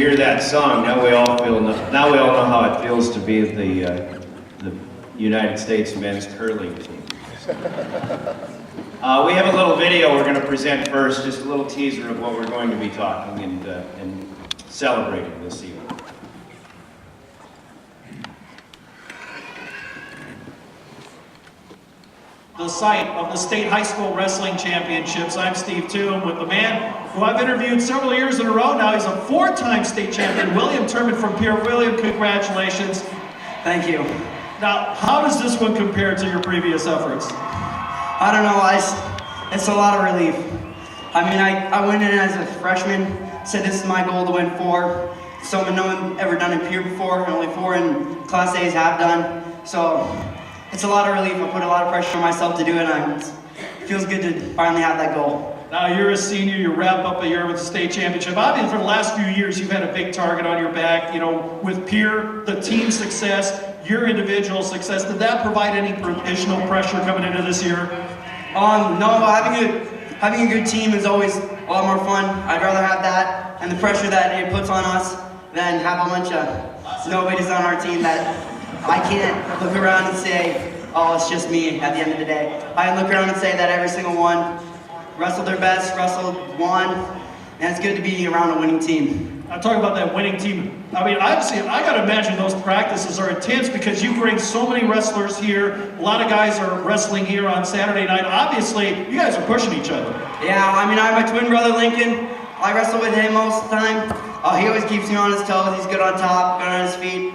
hear that song, now we all know how it feels to be the United States men's curling team. We have a little video we're going to present first, just a little teaser of what we're going to be talking and celebrating this evening. The site of the State High School Wrestling Championships. I'm Steve Toom with the man who I've interviewed several years in a row now. He's a four-time state champion, William Turman from Pierre. William, congratulations. Thank you. Now, how does this one compare to your previous efforts? I don't know, it's a lot of relief. I mean, I went in as a freshman, said this is my goal to win 4. Something no one ever done in Pierre before, and only 4 in Class A's have done. So it's a lot of relief. I put a lot of pressure on myself to do it, and it feels good to finally have that goal. Now, you're a senior, you wrap up a year with the state championship. Obviously, for the last few years, you've had a big target on your back. You know, with Pierre, the team success, your individual success, did that provide any additional pressure coming into this year? No, having a good team is always a lot more fun. I'd rather have that and the pressure that it puts on us than have a bunch of nobody's on our team that I can't look around and say, oh, it's just me at the end of the day. I can look around and say that every single one wrestled their best, wrestled, won, and it's good to be around a winning team. I'm talking about that winning team. I mean, obviously, I gotta imagine those practices are intense because you bring so many wrestlers here. A lot of guys are wrestling here on Saturday night. Obviously, you guys are pushing each other. Yeah, I mean, I have my twin brother, Lincoln. I wrestle with him most of the time. He always keeps me on his toes. He's good on top, good on his feet.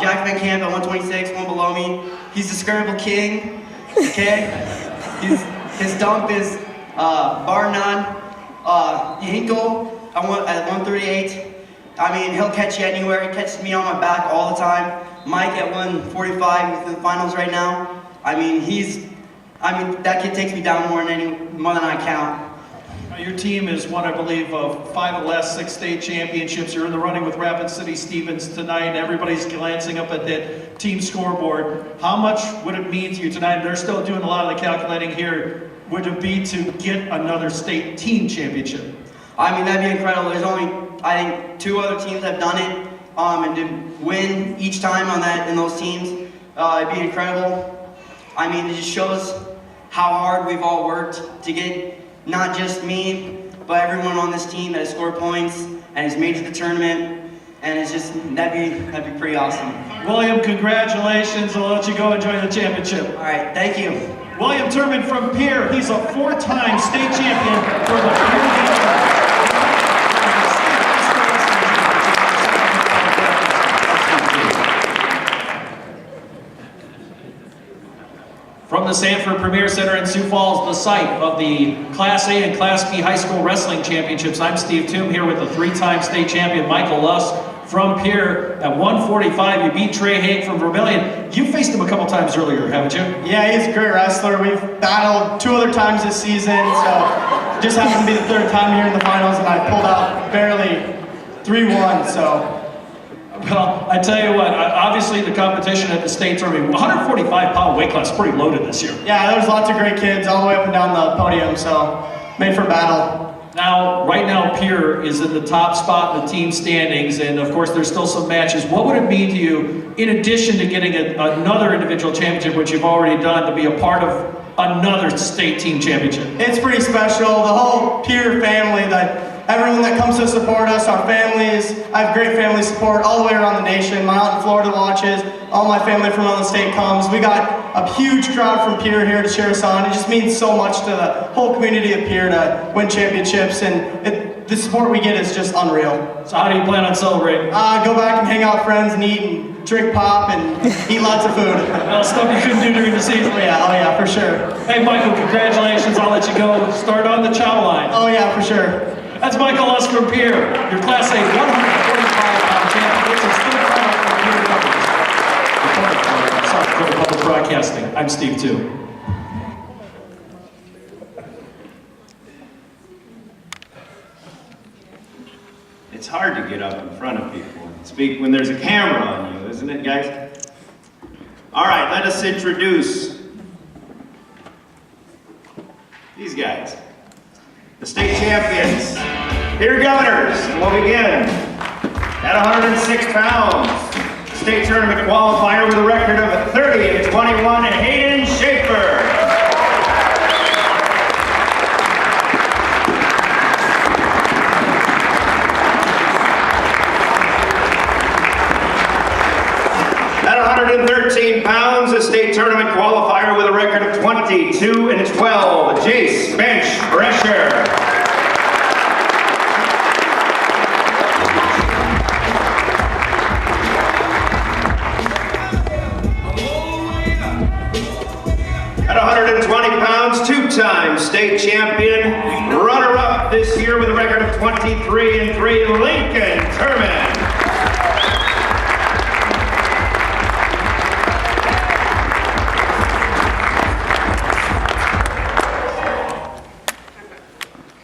Jack Van Camp at 126, one below me. He's the Skirtable King, okay? His dump is bar none. Hinkle at 138. I mean, he'll catch you anywhere. He catches me on my back all the time. Mike at 145, he's in the finals right now. I mean, that kid takes me down more than I count. Your team is one, I believe, of 5 of the last 6 state championships. You're in the running with Rapid City Stevens tonight. Everybody's glancing up at that team scoreboard. How much would it mean to you tonight? They're still doing a lot of the calculating here. Would it be to get another state team championship? I mean, that'd be incredible. There's only, I think, 2 other teams that have done it, and to win each time in those teams, it'd be incredible. I mean, it just shows how hard we've all worked to get not just me, but everyone on this team that has scored points and has made it to the tournament, and it's just, that'd be pretty awesome. William, congratulations. I'll let you go enjoy the championship. All right, thank you. William Turman from Pierre. He's a 4-time state champion for the Pierre. From the Sanford Premier Center in Sioux Falls, the site of the Class A and Class B High School Wrestling Championships, I'm Steve Toom here with the 3-time state champion Michael Luss from Pierre. At 145, you beat Trey Haig from Vermillion. You faced him a couple times earlier, haven't you? Yeah, he's a great wrestler. We've battled 2 other times this season, so just happened to be the 3rd time here in the finals, and I pulled out barely 3-1, so. Well, I tell you what, obviously the competition at the state tournament, 145-pound weight class, pretty loaded this year. Yeah, there was lots of great kids all the way up and down the podium, so made for battle. Now, right now, Pierre is in the top spot in the team standings, and of course there's still some matches. What would it mean to you, in addition to getting another individual championship, which you've already done, to be a part of another state team championship? It's pretty special. The whole Pierre family, everyone that comes to support us, our families. I have great family support all the way around the nation. My aunt in Florida watches. All my family from around the state comes. We got a huge crowd from Pierre here to cheer us on. It just means so much to the whole community of Pierre to win championships, and the support we get is just unreal. So how do you plan on celebrating? Go back and hang out with friends and eat and drink pop and eat lots of food. Well, stuff you couldn't do during the season. Oh yeah, for sure. Hey Michael, congratulations. I'll let you go. Start on the chow line. Oh yeah, for sure. That's Michael Luss from Pierre, your Class A 145-pound champion. It's his 3rd final for Pierre Companies. South Dakota Public Broadcasting. I'm Steve Toom. It's hard to get up in front of people and speak when there's a camera on you, isn't it, guys? All right, let us introduce these guys. The state champions. Here, Governors, we'll begin. At 106 pounds, state tournament qualifier with a record of 30-21, Hayden Schaefer. At 113 pounds, a state tournament qualifier with a record of 22-12, Jace Bench Brescher. At 120 pounds, two-time state champion, runner-up this year with a record of 23-3, Lincoln Turman.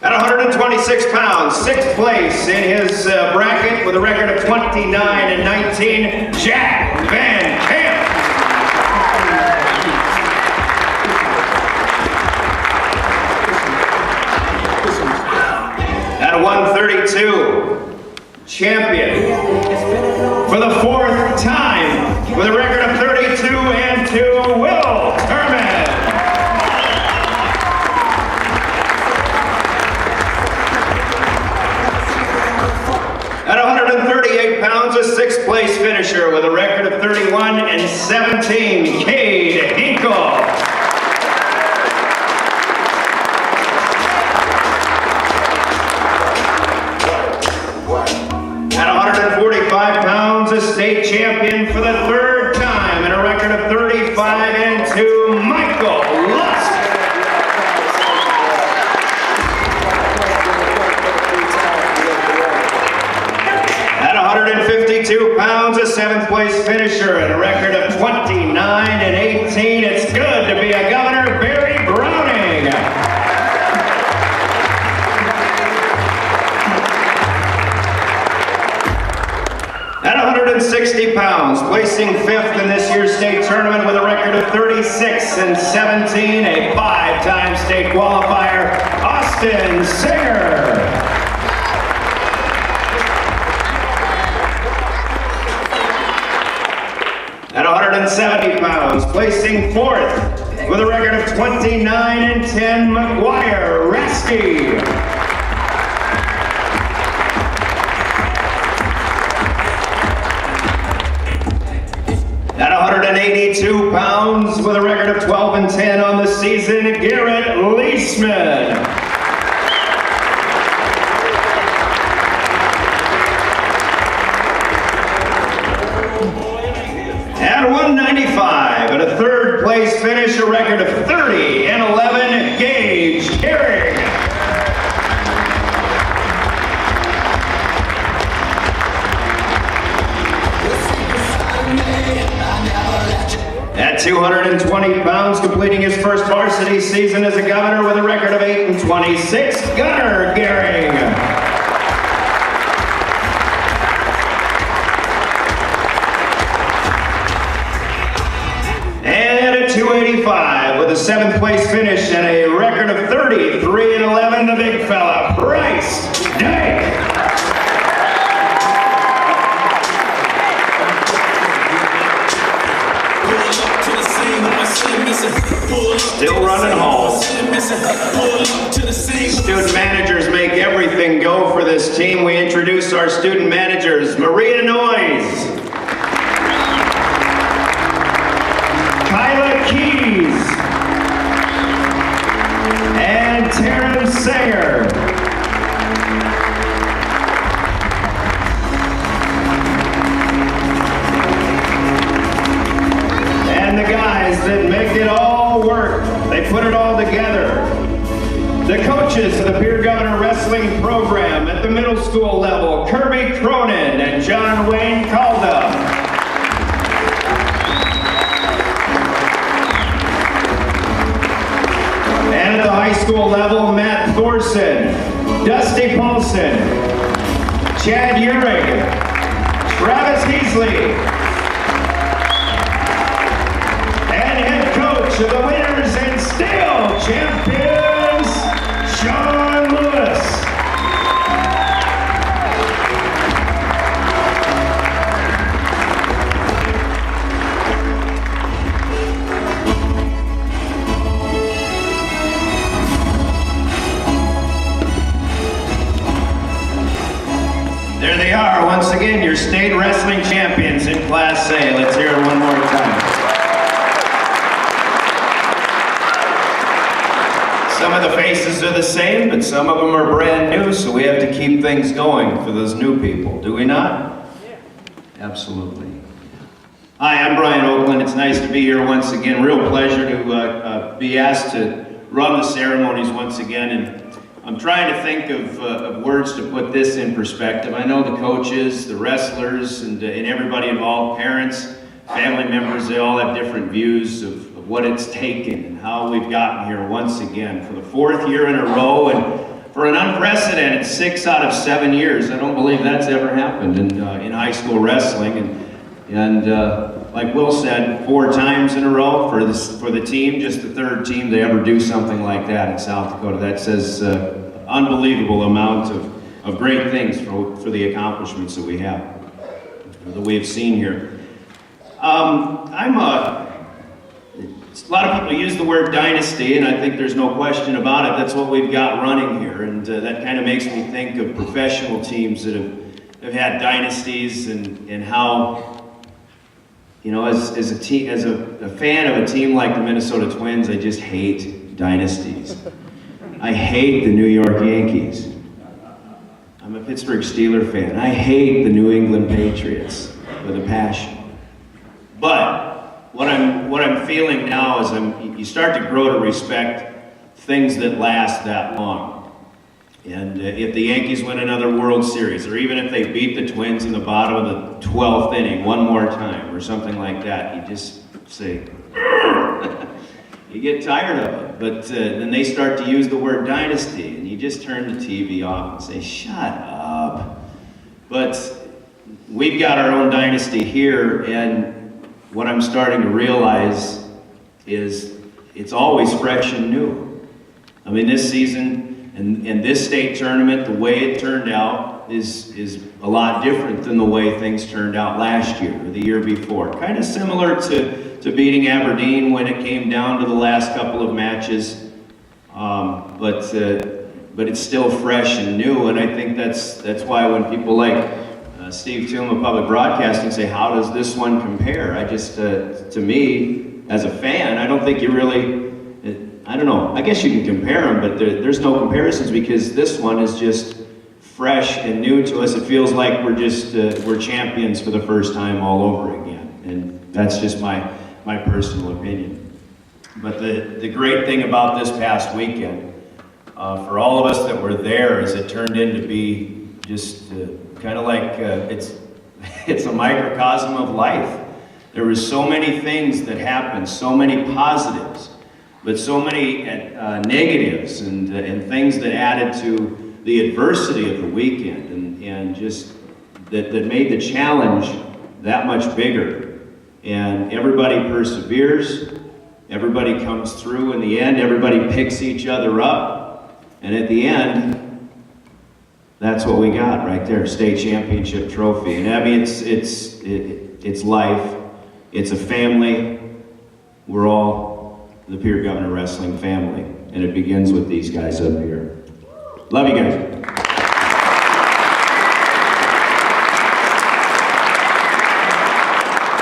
At 126 pounds, sixth place in his bracket with a record of 29-19, Jack Van Camp. At 132, champion for the fourth time with a record of 32-2, Will Turman. At 138 pounds, a sixth place finisher with a record of 31-17, Cade Hinkle. At 145 pounds, a state champion for the third time and a record of 35-2, Michael Lusk. At 152 pounds, a seventh place finisher and a record of 29-18, it's good to be a Governor, Barry Browning. At 160 pounds, placing fifth in this year's state tournament with a record of 36-17, a five-time state qualifier, Austin Singer. At 170 pounds, placing fourth with a record of 29-10, McGuire Rasky. At 182 pounds, with a record of 12-10 on the season, Garrett Leisman. At 195, at a third place finish, a record of 30-11, Gage Herring. At 220 pounds, completing his first varsity season as a Governor with a record of 8-26, Gunnar Gehring. And at 285, with a seventh place finish and a record of 33-11, the big fella, Bryce Day. Still running home. Student managers make everything go for this team. We introduce our student managers, Maria Noyes, Kyla Keys, and Terrence Sanger. And the guys that make it all work, they put it all together. The coaches of the Peer Governor Wrestling Program at the middle school level, Kirby Cronin and John Wayne Calda. And at the high school level, Matt Thorson, Dusty Paulson, Chad Urig, Travis Heasley, and head coach of the winners and still champions, Sean Lewis. There they are, once again, your state wrestling champions in Class A. Let's hear it one more time. Some of the faces are the same, but some of them are brand new, so we have to keep things going for those new people, do we not? Yeah. Absolutely. Hi, I'm Brian Oakland. It's nice to be here once again. Real pleasure to be asked to run the ceremonies once again, and I'm trying to think of words to put this in perspective. I know the coaches, the wrestlers, and everybody involved, parents, family members, they all have different views of what it's taken and how we've gotten here once again for the 4th year in a row and for an unprecedented 6 out of 7 years. I don't believe that's ever happened in high school wrestling. And like Will said, 4 times in a row for the team, just the 3rd team to ever do something like that in South Dakota. That says unbelievable amount of great things for the accomplishments that we have, that we have seen here. A lot of people use the word dynasty, and I think there's no question about it. That's what we've got running here, and that kind of makes me think of professional teams that have had dynasties, and how, you know, as a fan of a team like the Minnesota Twins, I just hate dynasties. I hate the New York Yankees. I'm a Pittsburgh Steelers fan. I hate the New England Patriots with a passion. But what I'm feeling now is you start to grow to respect things that last that long. And if the Yankees win another World Series, or even if they beat the Twins in the bottom of the 12th inning one more time, or something like that, you just say, you get tired of it. But then they start to use the word dynasty, and you just turn the TV off and say, shut up. But we've got our own dynasty here, and what I'm starting to realize is it's always fresh and new. I mean, this season and this state tournament, the way it turned out is a lot different than the way things turned out last year or the year before. Kind of similar to beating Aberdeen when it came down to the last couple of matches, but it's still fresh and new, and I think that's why when people like Steve Toom of Public Broadcasting say, how does this one compare? I just, to me, as a fan, I don't think you really, I don't know, I guess you can compare them, but there's no comparisons because this one is just fresh and new to us. It feels like we're champions for the first time all over again, and that's just my personal opinion. But the great thing about this past weekend, for all of us that were there, is it turned into be just kind of like it's a microcosm of life. There were so many things that happened, so many positives, but so many negatives and things that added to the adversity of the weekend, and just that made the challenge that much bigger. And everybody perseveres, everybody comes through in the end, everybody picks each other up, and at the end, that's what we got right there, state championship trophy. And I mean, it's life, it's a family. We're all the Pierre Governor Wrestling family, and it begins with these guys up here. Love you guys.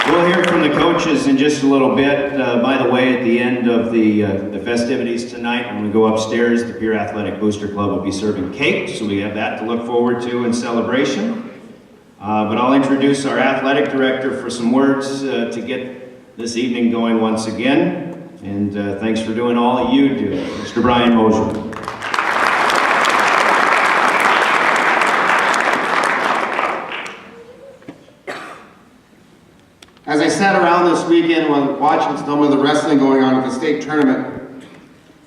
We'll hear from the coaches in just a little bit. By the way, at the end of the festivities tonight, when we go upstairs, the Pierre Athletic Booster Club will be serving cake, so we have that to look forward to in celebration. But I'll introduce our athletic director for some words to get this evening going once again. And thanks for doing all that you do, Mr. Brian Mosier. As I sat around this weekend while watching some of the wrestling going on at the state tournament,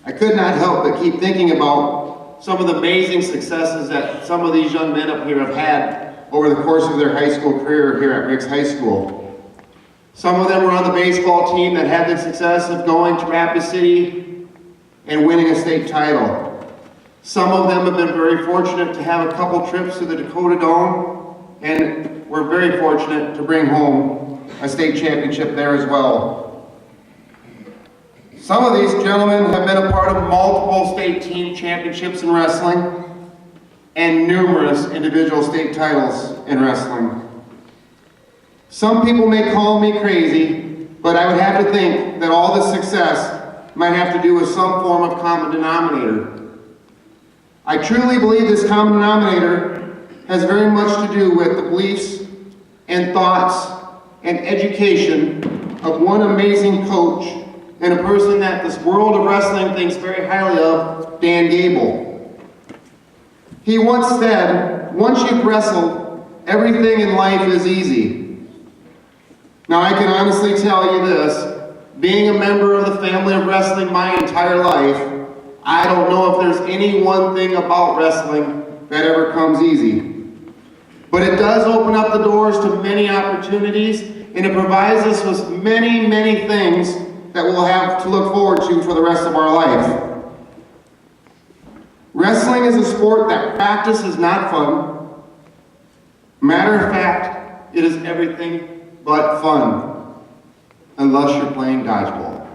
I could not help but keep thinking about some of the amazing successes that some of these young men up here have had over the course of their high school career here at Riggs High School. Some of them were on the baseball team that had the success of going to Rapid City and winning a state title. Some of them have been very fortunate to have a couple trips to the Dakota Dome, and we're very fortunate to bring home a state championship there as well. Some of these gentlemen have been a part of multiple state team championships in wrestling. and numerous individual state titles in wrestling. Some people may call me crazy, but I would have to think that all this success might have to do with some form of common denominator. I truly believe this common denominator has very much to do with the beliefs and thoughts and education of one amazing coach and a person that this world of wrestling thinks very highly of, Dan Gable. He once said, once you've wrestled, everything in life is easy. Now I can honestly tell you this, being a member of the family of wrestling my entire life, I don't know if there's any one thing about wrestling that ever comes easy. But it does open up the doors to many opportunities, and it provides us with many, many things that we'll have to look forward to for the rest of our life. Wrestling is a sport that practice is not fun. Matter of fact, it is everything but fun, unless you're playing dodgeball.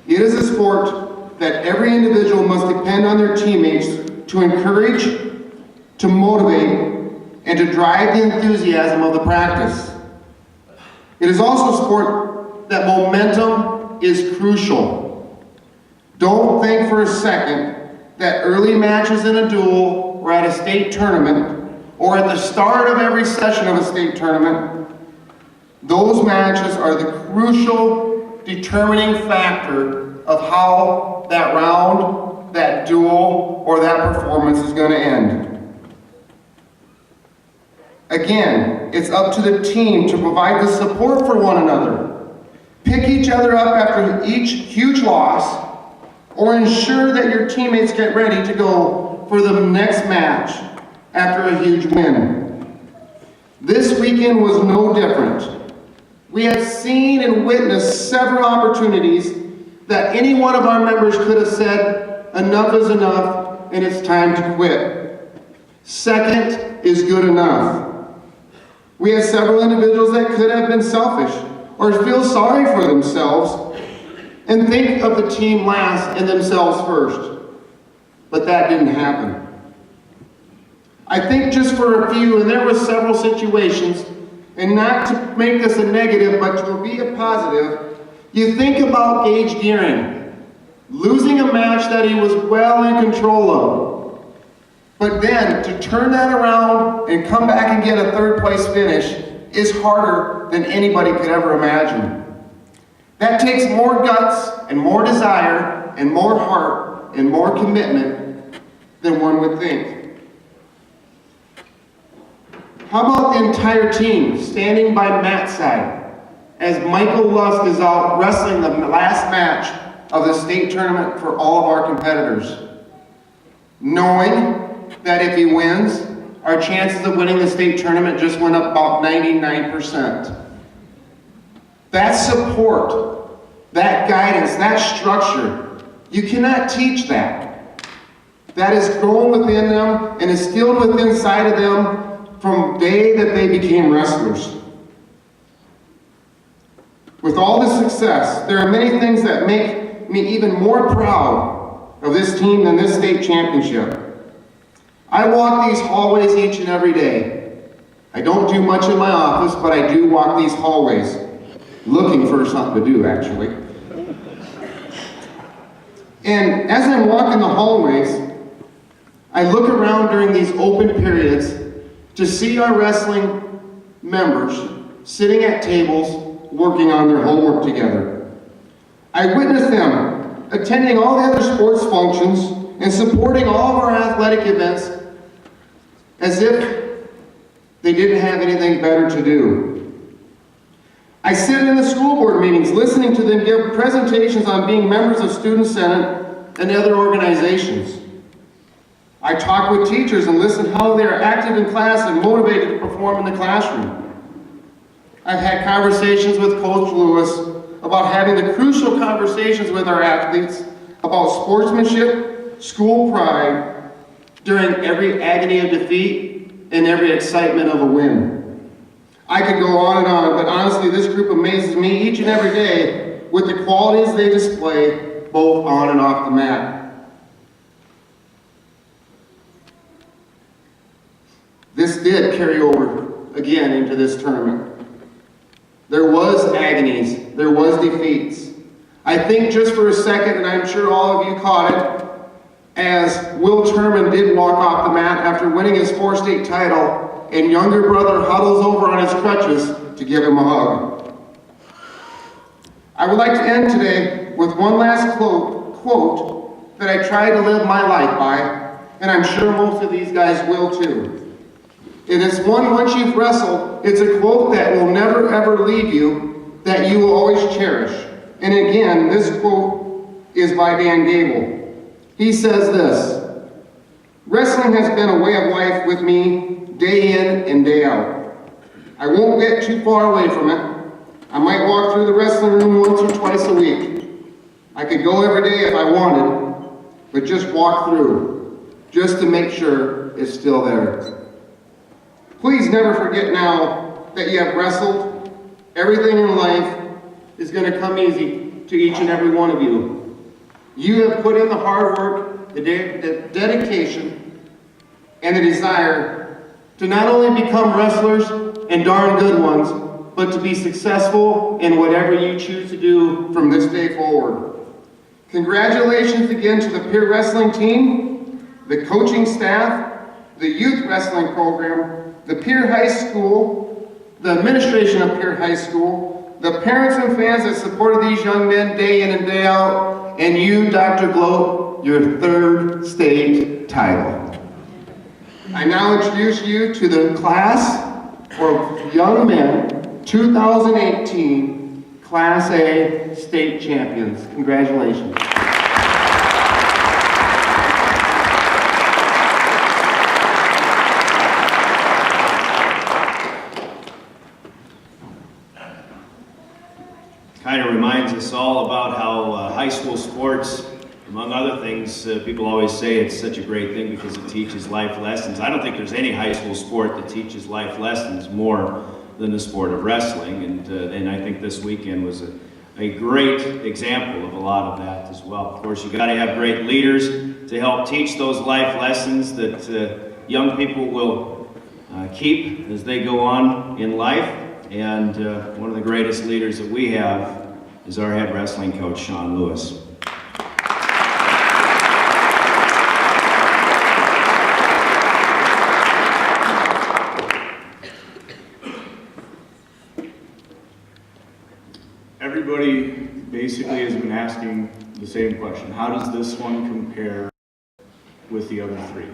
It is a sport that every individual must depend on their teammates to encourage, to motivate, and to drive the enthusiasm of the practice. It is also a sport that momentum is crucial. Don't think for a second that early matches in a duel or at a state tournament or at the start of every session of a state tournament, those matches are the crucial determining factor of how that round, that duel, or that performance is going to end. Again, it's up to the team to provide the support for one another, pick each other up after each huge loss, or ensure that your teammates get ready to go for the next match after a huge win. This weekend was no different. We have seen and witnessed several opportunities that any one of our members could have said, enough is enough and it's time to quit. Second is good enough. We have several individuals that could have been selfish or feel sorry for themselves and think of the team last and themselves first. But that didn't happen. I think just for a few, and there were several situations, and not to make this a negative, but to be a positive, you think about Gage Gearing, losing a match that he was well in control of. But then, to turn that around and come back and get a third place finish is harder than anybody could ever imagine. That takes more guts and more desire and more heart and more commitment than one would think. How about the entire team standing by Matt's side as Michael Lusk is out wrestling the last match of the state tournament for all of our competitors, knowing that if he wins, our chances of winning the state tournament just went up about 99%. That support, that guidance, that structure, you cannot teach that. That is grown within them and instilled within inside of them from the day that they became wrestlers. With all this success, there are many things that make me even more proud of this team than this state championship. I walk these hallways each and every day. I don't do much in my office, but I do walk these hallways, looking for something to do, actually. And as I'm walking the hallways, I look around during these open periods to see our wrestling members sitting at tables working on their homework together. I witness them attending all the other sports functions and supporting all of our athletic events as if they didn't have anything better to do. I sit in the school board meetings listening to them give presentations on being members of Student Senate and other organizations. I talk with teachers and listen how they are active in class and motivated to perform in the classroom. I've had conversations with Coach Lewis about having the crucial conversations with our athletes about sportsmanship, school pride, during every agony of defeat and every excitement of a win. I could go on and on, but honestly, this group amazes me each and every day with the qualities they display both on and off the mat. This did carry over again into this tournament. There was agonies, there was defeats. I think just for a second, and I'm sure all of you caught it, as Will Terman did walk off the mat after winning his 4-state title, and younger brother huddles over on his crutches to give him a hug. I would like to end today with one last quote that I try to live my life by, and I'm sure most of these guys will too. It is one, once you've wrestled, it's a quote that will never ever leave you, that you will always cherish. And again, this quote is by Dan Gable. He says this: "Wrestling has been a way of life with me day in and day out. I won't get too far away from it. I might walk through the wrestling room once or twice a week. I could go every day if I wanted, but just walk through, just to make sure it's still there. Please never forget now that you have wrestled. Everything in life is going to come easy to each and every one of you. You have put in the hard work, the dedication, and the desire to not only become wrestlers and darn good ones, but to be successful in whatever you choose to do from this day forward. Congratulations again to the Peer Wrestling team, the coaching staff, the youth wrestling program, the Peer High School, the administration of Peer High School, the parents and fans that supported these young men day in and day out, and you, Dr. Gloat, your 3rd state title. I now introduce you to the class for young men, 2018 Class A state champions. Congratulations. Kind of reminds us all about how high school sports, among other things, people always say it's such a great thing because it teaches life lessons. I don't think there's any high school sport that teaches life lessons more than the sport of wrestling, and I think this weekend was a great example of a lot of that as well. Of course, you got to have great leaders to help teach those life lessons that young people will keep as they go on in life. And one of the greatest leaders that we have is our head wrestling coach, Sean Lewis. Everybody basically has been asking the same question. How does this one compare with the other 3?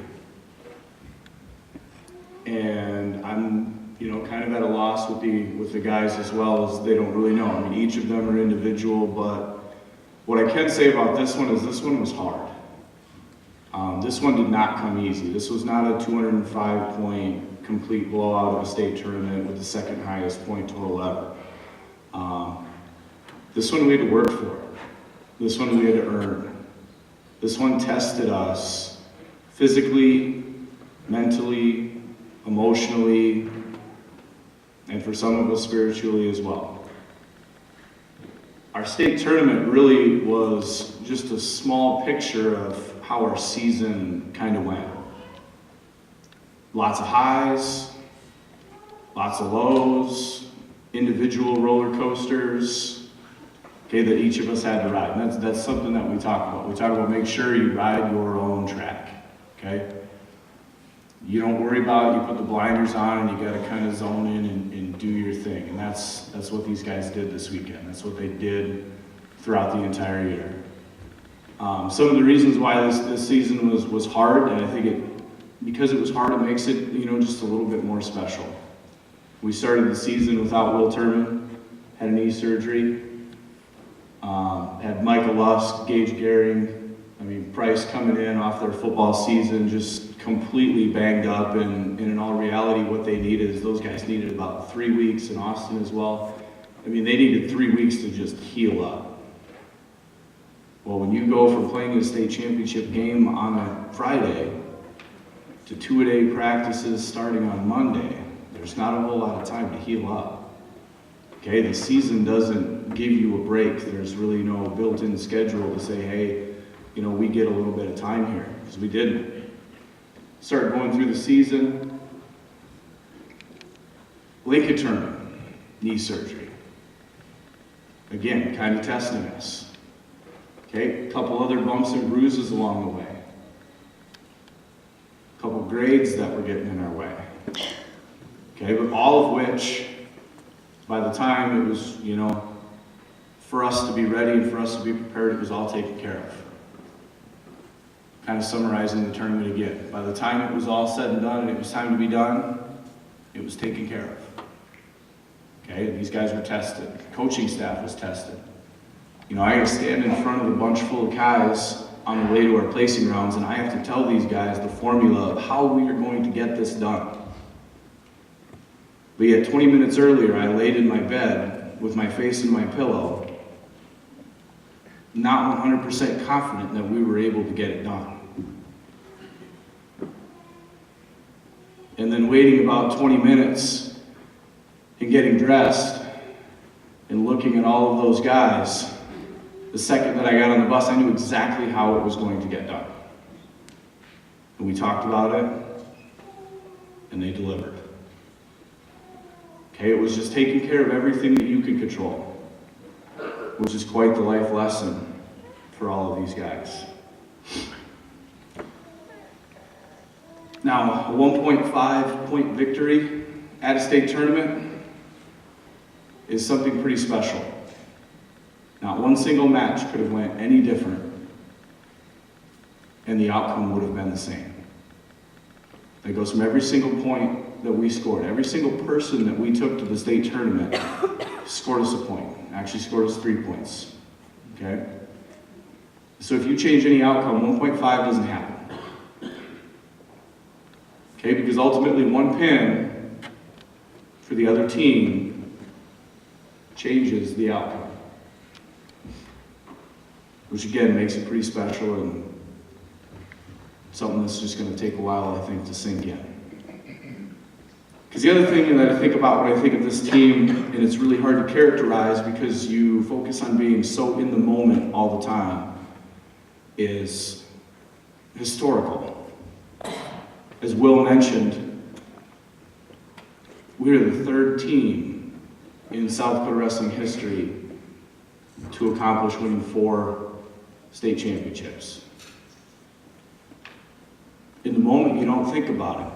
And I'm kind of at a loss with the guys as well, as they don't really know. I mean, each of them are individual, but what I can say about this one is this one was hard. This one did not come easy. This was not a 205-point complete blowout of a state tournament with the 2nd highest point total ever. This one we had to work for. This one we had to earn. This one tested us physically, mentally, emotionally, and for some of us spiritually as well. Our state tournament really was just a small picture of how our season kind of went. Lots of highs, lots of lows, individual roller coasters, okay, that each of us had to ride. And that's something that we talk about. We talk about make sure you ride your own track, okay? You don't worry about it, you put the blinders on and you gotta kind of zone in and do your thing. And that's what these guys did this weekend. That's what they did throughout the entire year. Some of the reasons why this season was hard, and I think because it was hard, it makes it, just a little bit more special. We started the season without Will Terman, had a knee surgery, had Michael Lusk, Gage Gehring, Price coming in off their football season, just completely banged up, and in all reality, what they needed is those guys needed about 3 weeks in Austin as well. They needed 3 weeks to just heal up. Well, when you go from playing a state championship game on a Friday to 2-a-day practices starting on Monday, there's not a whole lot of time to heal up. Okay, the season doesn't give you a break. There's really no built-in schedule to say, hey, we get a little bit of time here, because we didn't. Started going through the season, Lincoln tournament, knee surgery. Again, kind of testing us. Okay, a couple other bumps and bruises along the way. A couple grades that were getting in our way. Okay, but all of which, by the time it was, for us to be ready and for us to be prepared, it was all taken care of. Kind of summarizing the tournament again. By the time it was all said and done and it was time to be done, it was taken care of. Okay, these guys were tested. The coaching staff was tested. I had to stand in front of a bunch full of guys on the way to our placing rounds, and I have to tell these guys the formula of how we are going to get this done. But yet 20 minutes earlier, I laid in my bed with my face in my pillow, not 100% confident that we were able to get it done. And then waiting about 20 minutes and getting dressed and looking at all of those guys, the second that I got on the bus, I knew exactly how it was going to get done. And we talked about it, and they delivered. Okay, it was just taking care of everything that you could control, which is quite the life lesson for all of these guys. Now, a 1.5 point victory at a state tournament is something pretty special. Not one single match could have went any different, and the outcome would have been the same. It goes from every single point that we scored. Every single person that we took to the state tournament scored us a point. Actually scored us 3 points. Okay? So if you change any outcome, 1.5 doesn't happen. Okay? Because ultimately one pin for the other team changes the outcome. Which again makes it pretty special and something that's just going to take a while, I think, to sink in. Because the other thing that I think about when I think of this team, and it's really hard to characterize because you focus on being so in the moment all the time, is historical. As Will mentioned, we're the third team in South Dakota wrestling history to accomplish winning 4 state championships. In the moment, you don't think about it.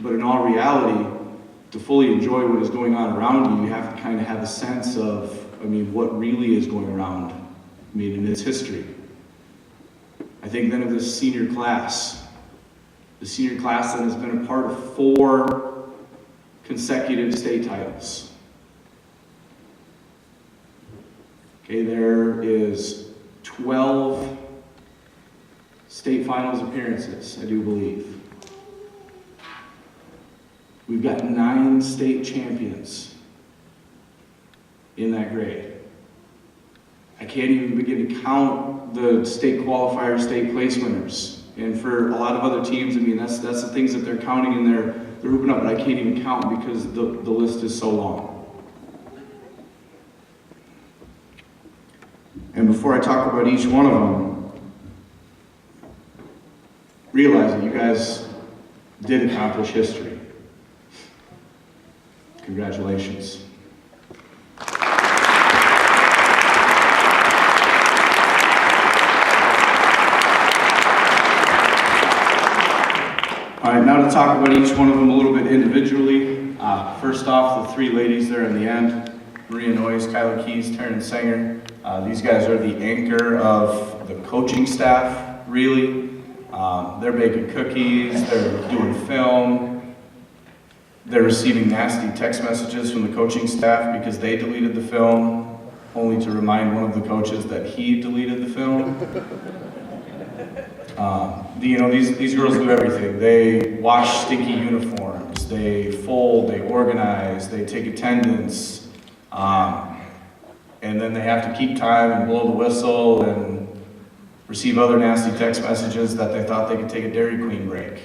But in all reality, to fully enjoy what is going on around you, you have to kind of have a sense of, what really is going around, in its history. I think then of this senior class. The senior class that has been a part of 4 consecutive state titles. Okay, there is 12 state finals appearances, I do believe. We've got 9 state champions in that grade. I can't even begin to count the state qualifier, state place winners. And for a lot of other teams, that's the things that they're counting and they're hooping up, but I can't even count because the list is so long. And before I talk about each one of them, realize that you guys did accomplish history. Congratulations. All right, now to talk about each one of them a little bit individually. First off, the 3 ladies there in the end, Maria Noyes, Kyla Keys, Taryn Sanger. These guys are the anchor of the coaching staff, really. They're baking cookies, they're doing film. They're receiving nasty text messages from the coaching staff because they deleted the film, only to remind one of the coaches that he deleted the film. These girls do everything. They wash stinky uniforms, they fold, they organize, they take attendance, and then they have to keep time and blow the whistle and receive other nasty text messages that they thought they could take a Dairy Queen break.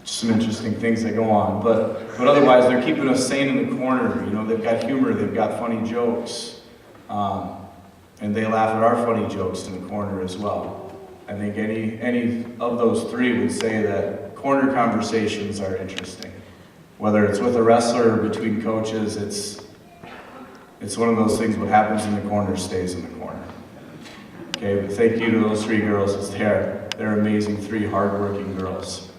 Some interesting things that go on, but otherwise they're keeping us sane in the corner. They've got humor, they've got funny jokes, and they laugh at our funny jokes in the corner as well. I think any of those three would say that corner conversations are interesting. Whether it's with a wrestler or between coaches, it's one of those things, what happens in the corner stays in the corner. Okay, but thank you to those three girls. They're amazing, three hardworking girls.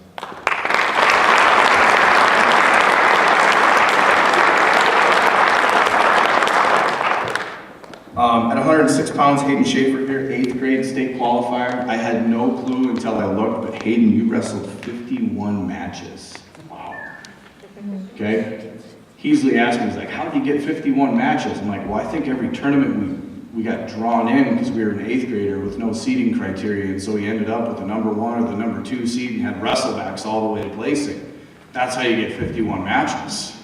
At 106 pounds, Hayden Schaefer here, 8th grade state qualifier. I had no clue until I looked, but Hayden, you wrestled 51 matches. Wow. Okay? He easily asked me, he's like, how did you get 51 matches? I'm like, well, I think every tournament we got drawn in because we were an 8th grader with no seeding criteria, and so he ended up with the number 1 or the number 2 seed and had wrestlebacks all the way to placing. That's how you get 51 matches.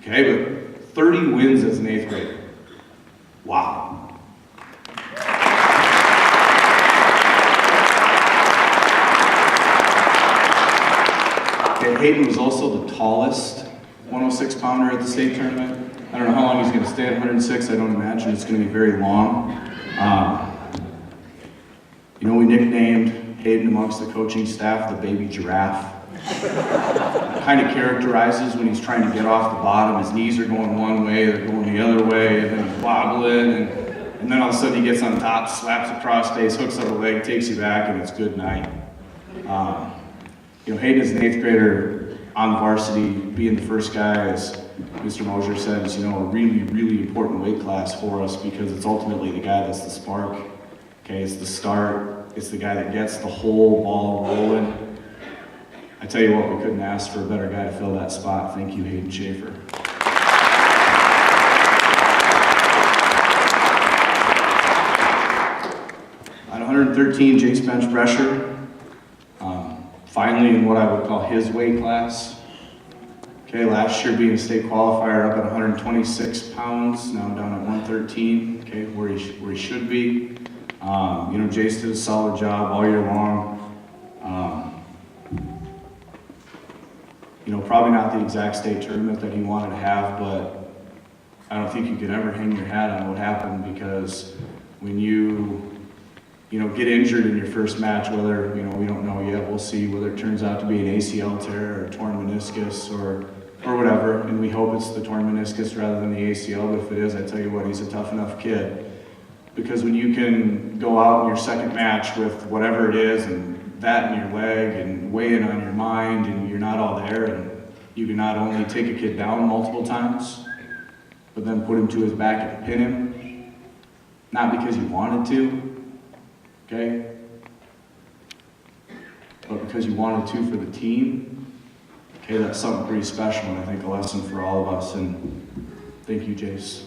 Okay, but 30 wins as an 8th grader. Wow. Okay, Hayden was also the tallest 106 pounder at the state tournament. I don't know how long he's going to stay at 106. I don't imagine it's going to be very long. You know, we nicknamed Hayden amongst the coaching staff the baby giraffe. Kind of characterizes when he's trying to get off the bottom. His knees are going one way, they're going the other way, and then he's wobbling, and then all of a sudden he gets on top, slaps across face, hooks up a leg, takes you back, and it's good night. You know, Hayden is an 8th grader on the varsity, being the first guy, as Mr. Mosier said, is, you know, a really, really important weight class for us because it's ultimately the guy that's the spark. Okay, it's the start, it's the guy that gets the whole ball rolling. I tell you what, we couldn't ask for a better guy to fill that spot. Thank you, Hayden Schaefer. At 113, Jace bench pressure. Finally in what I would call his weight class. Okay, last year being a state qualifier up at 126 pounds, now down at 113, okay, where he should be. You know, Jace did a solid job all year long. You know, probably not the exact state tournament that he wanted to have, but I don't think you can ever hang your hat on what happened, because when you know, get injured in your first match, whether, you know, we don't know yet, we'll see whether it turns out to be an ACL tear or a torn meniscus or whatever, and we hope it's the torn meniscus rather than the ACL, but if it is, I tell you what, he's a tough enough kid. Because when you can go out in your second match with whatever it is, and that in your leg, and weighing on your mind, and you're not all there, and you can not only take a kid down multiple times, but then put him to his back and pin him, not because you wanted to, okay, but because you wanted to for the team, okay, that's something pretty special, and I think a lesson for all of us, and thank you, Jace.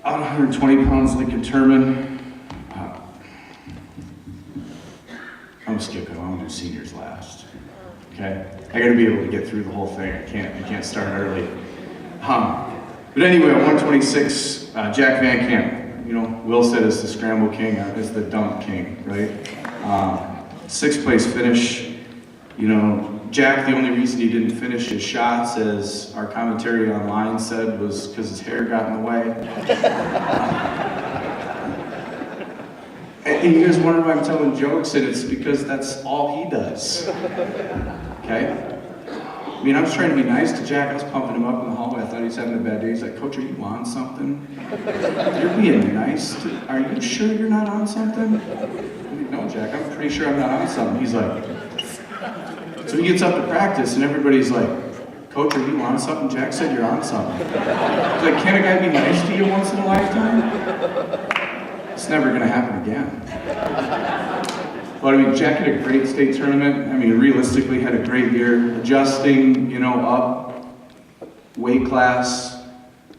Out 120 pounds, Lincoln Turman. I'm gonna skip him, I'm gonna do seniors last. Okay? I gotta be able to get through the whole thing. I can't start early. But anyway, at 126, Jack Van Camp. You know, Will said is the scramble king, is the dunk king, right? 6th place finish. You know, Jack, the only reason he didn't finish his shots, as our commentary online said, was because his hair got in the way. And you guys wonder why I'm telling jokes, and it's because that's all he does. Okay? I mean, I was trying to be nice to Jack. I was pumping him up in the hallway. I thought he was having a bad day. He's like, Coach, are you on something? You're being nice. Are you sure you're not on something? I'm like, no, Jack, I'm pretty sure I'm not on something. He's like, so he gets up to practice, and everybody's like, Coach, are you on something? Jack said you're on something. He's like, can a guy be nice to you once in a lifetime? It's never going to happen again. But I mean, Jack had a great state tournament. I mean, realistically had a great year, adjusting, you know, up weight class,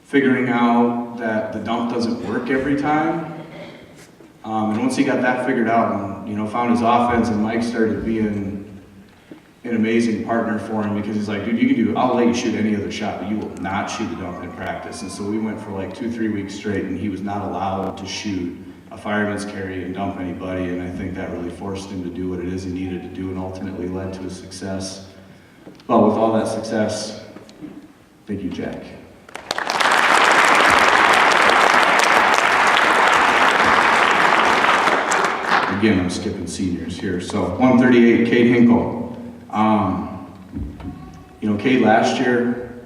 figuring out that the dump doesn't work every time. And once he got that figured out and, you know, found his offense, and Mike started being an amazing partner for him, because he's like, dude, you can do, I'll let you shoot any other shot, but you will not shoot a dump in practice. And so we went for like 2-3 weeks straight, and he was not allowed to shoot a fireman's carry and dump anybody, and I think that really forced him to do what it is he needed to do, and ultimately led to his success. But with all that success, Thank you, Jack. Again, I'm skipping seniors here. So 138, Cade Hinkle. Cade last year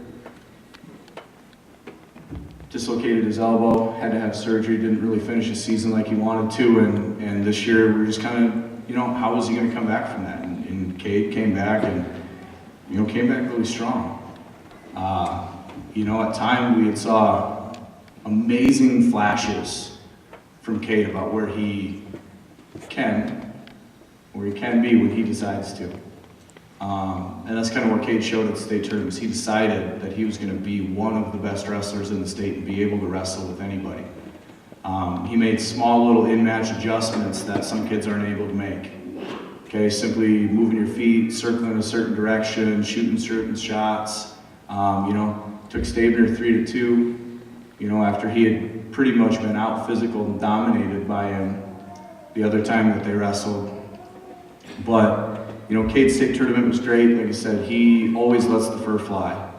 dislocated his elbow, had to have surgery, didn't really finish his season like he wanted to, and this year we're just kind of, how was he going to come back from that? And Cade came back and, came back really strong. At times we had saw amazing flashes from Cade about where he can be when he decides to. And that's kind of what Cade showed at the state tournaments. He decided that he was going to be one of the best wrestlers in the state and be able to wrestle with anybody. He made small little in-match adjustments that some kids aren't able to make. Okay, simply moving your feet, circling a certain direction, shooting certain shots. Took Stabner 3-2, after he had pretty much been out physical and dominated by him the other time that they wrestled. But, Cade's state tournament was great. Like I said, he always lets the fur fly.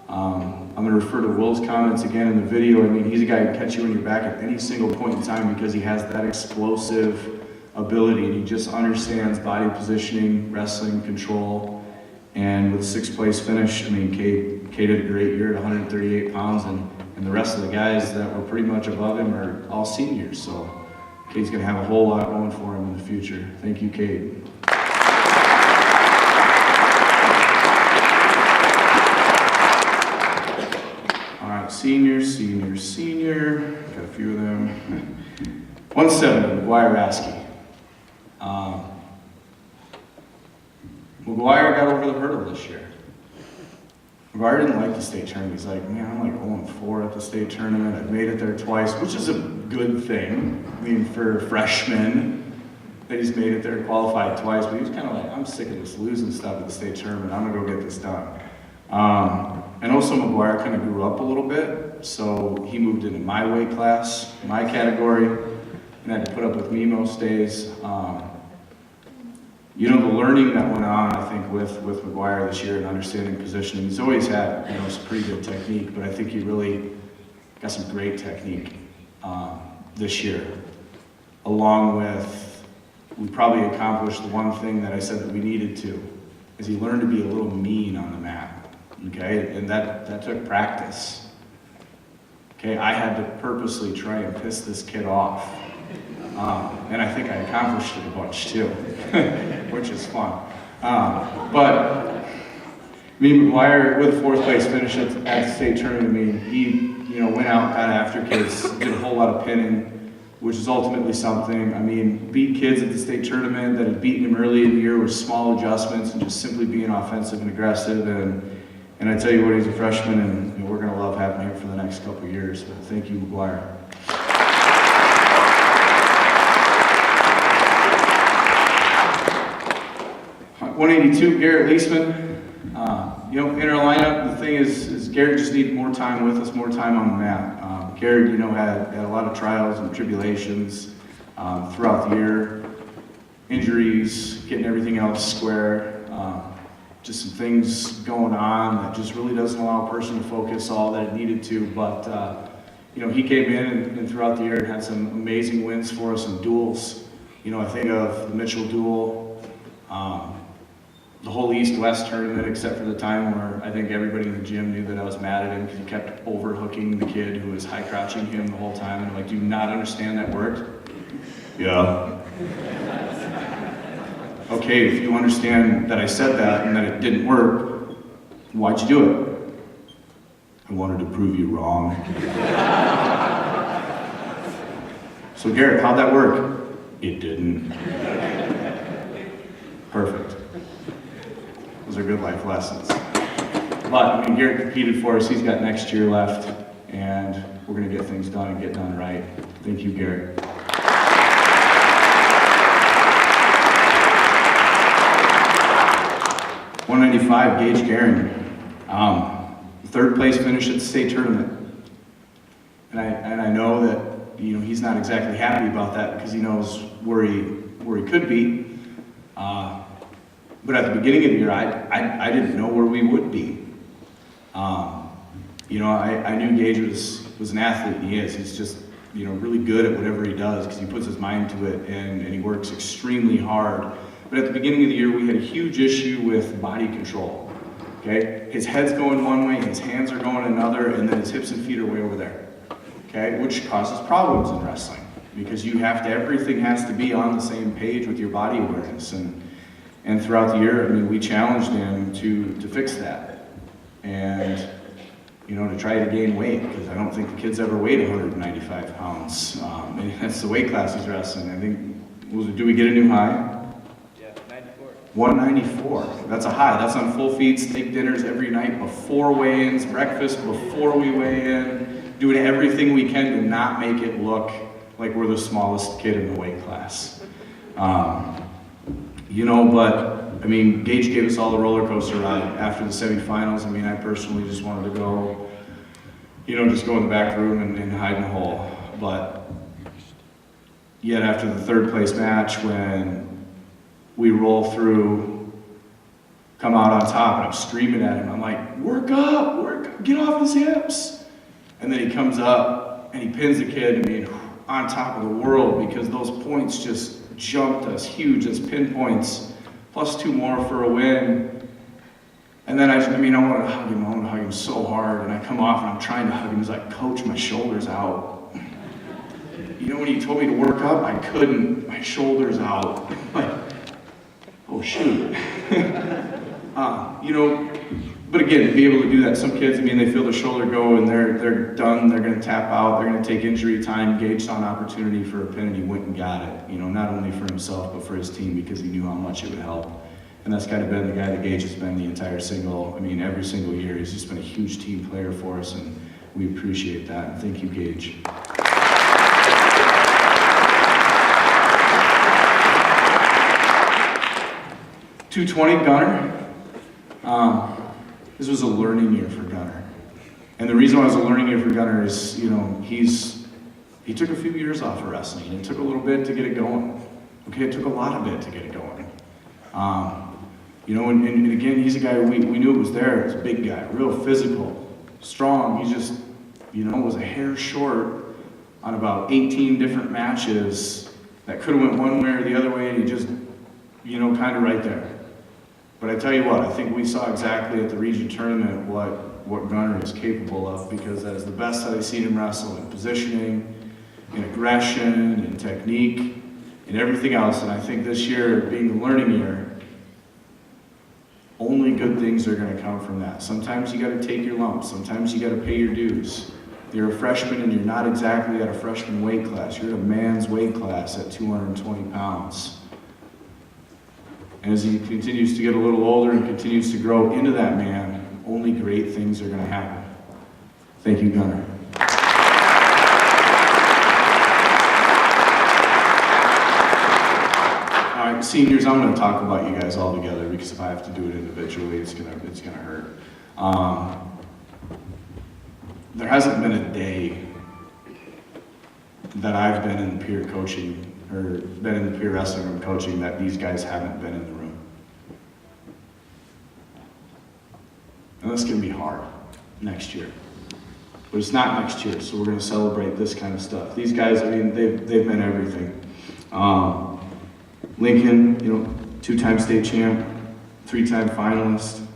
I'm going to refer to Will's comments again in the video. I mean, he's a guy who can catch you in your back at any single point in time because he has that explosive ability and he just understands body positioning, wrestling, control. And with a 6th place finish, I mean, Cade had a great year at 138 pounds, and the rest of the guys that were pretty much above him are all seniors. So Cade's going to have a whole lot going for him in the future. Thank you, Cade. All right, senior. Got a few of them. 170, McGuire Raskey. McGuire got over the hurdle this year. McGuire didn't like the state tournament. He's like, man, I'm like 0-4 at the state tournament. I've made it there twice, which is a good thing. I mean, for a freshman, that he's made it there, qualified twice. But he was kind of like, I'm sick of this losing stuff at the state tournament. I'm gonna go get this done. And also McGuire kind of grew up a little bit, so he moved into my weight class, my category, and had to put up with me most days. The learning that went on, I think, with McGuire this year and understanding positioning, he's always had, some pretty good technique, but I think he really got some great technique this year. Along with, we probably accomplished the one thing that I said that we needed to, is he learned to be a little mean on the mat, okay? And that took practice. Okay, I had to purposely try and piss this kid off. And I think I accomplished it a bunch too, which is fun. But McGuire, with a 4th place finish at the state tournament, he went out, got after kids, did a whole lot of pinning, which is ultimately something. Beat kids at the state tournament that had beaten him early in the year with small adjustments and just simply being offensive and aggressive. And I tell you what, he's a freshman, and we're going to love having him for the next couple of years. But thank you, McGuire. 182, Garrett Leisman. In our lineup, the thing is Garrett just needed more time with us, more time on the mat. Garrett, had a lot of trials and tribulations throughout the year. Injuries, getting everything else square. Just some things going on that just really doesn't allow a person to focus all that it needed to. But, he came in and throughout the year had some amazing wins for us in duels. I think of the Mitchell duel, the whole East-West tournament, except for the time where I think everybody in the gym knew that I was mad at him because he kept overhooking the kid who was high-crouching him the whole time. And I'm like, do you not understand that worked? Yeah. Okay, if you understand that I said that and that it didn't work, why'd you do it? I wanted to prove you wrong. So Garrett, how'd that work? It didn't. Perfect. Those are good life lessons. But Garrett competed for us. He's got next year left, and we're going to get things done and get done right. Thank you, Garrett. .195, Gage Guerin. 3rd place finish at the state tournament. And I know that he's not exactly happy about that because he knows where he could be. But at the beginning of the year, I didn't know where we would be. you know, I knew Gage was an athlete, and he is. He's just, you know, really good at whatever he does because he puts his mind to it and he works extremely hard. But at the beginning of the year, we had a huge issue with body control, okay? His head's going one way, his hands are going another, and then his hips and feet are way over there, okay? Which causes problems in wrestling because everything has to be on the same page with your body awareness. And throughout the year, I mean, we challenged him to fix that. And, you know, to try to gain weight, because I don't think the kid's ever weighed 195 pounds. And that's the weight class he's wrestling. I think, do we get a new high? 194. That's a high. That's on full feed, steak dinners every night before weigh-ins, breakfast before we weigh in, doing everything we can to not make it look like we're the smallest kid in the weight class. You know, but I mean, Gage gave us all the roller coaster ride after the semifinals. I mean, I personally just wanted to go, you know, just go in the back room and hide in a hole. But yet after the third place match, when we roll through, come out on top, and I'm screaming at him. I'm like, work up, get off his hips. And then he comes up and he pins the kid, I mean, on top of the world, because those points just jumped us huge as pinpoints, plus 2 more for a win. And then I want to hug him so hard, and I come off and I'm trying to hug him. He's like, Coach, my shoulder's out. You know, when he told me to work up, I couldn't, my shoulder's out. Like, oh shoot. You know, but again, to be able to do that, some kids, I mean, they feel the shoulder go and they're done, they're gonna tap out, they're gonna take injury time. Gage saw an opportunity for a pin and he went and got it, you know, not only for himself, but for his team because he knew how much it would help. And that's kind of been the guy that Gage has been the entire every single year. He's just been a huge team player for us, and we appreciate that. And thank you, Gage. .220 Gunner. This was a learning year for Gunner. And the reason why it was a learning year for Gunner is, you know, he took a few years off of wrestling. It took a little bit to get it going. Okay, it took a lot of it to get it going. You know, and again, he's a guy, we knew it was there. He's a big guy, real physical, strong. He just, you know, was a hair short on about 18 different matches that could have went one way or the other way, and he just, you know, kind of right there. But I tell you what, I think we saw exactly at the region tournament what Gunner is capable of, because that is the best that I've seen him wrestle in positioning, in aggression, in technique, and everything else. And I think this year, being the learning year, only good things are going to come from that. Sometimes you got to take your lumps. Sometimes you got to pay your dues. You're a freshman and you're not exactly at a freshman weight class. You're at a man's weight class at 220 pounds. And as he continues to get a little older and continues to grow into that man, only great things are going to happen. Thank you, Gunner. All right, seniors, I'm going to talk about you guys all together, because if I have to do it individually, it's going to hurt. There hasn't been a day that I've been in the peer coaching or been in the peer wrestling room coaching that these guys haven't been in the room. And that's going to be hard next year. But it's not next year, so we're going to celebrate this kind of stuff. These guys, I mean, they've been everything. Lincoln, you know, 2-time state champ, 3-time finalist.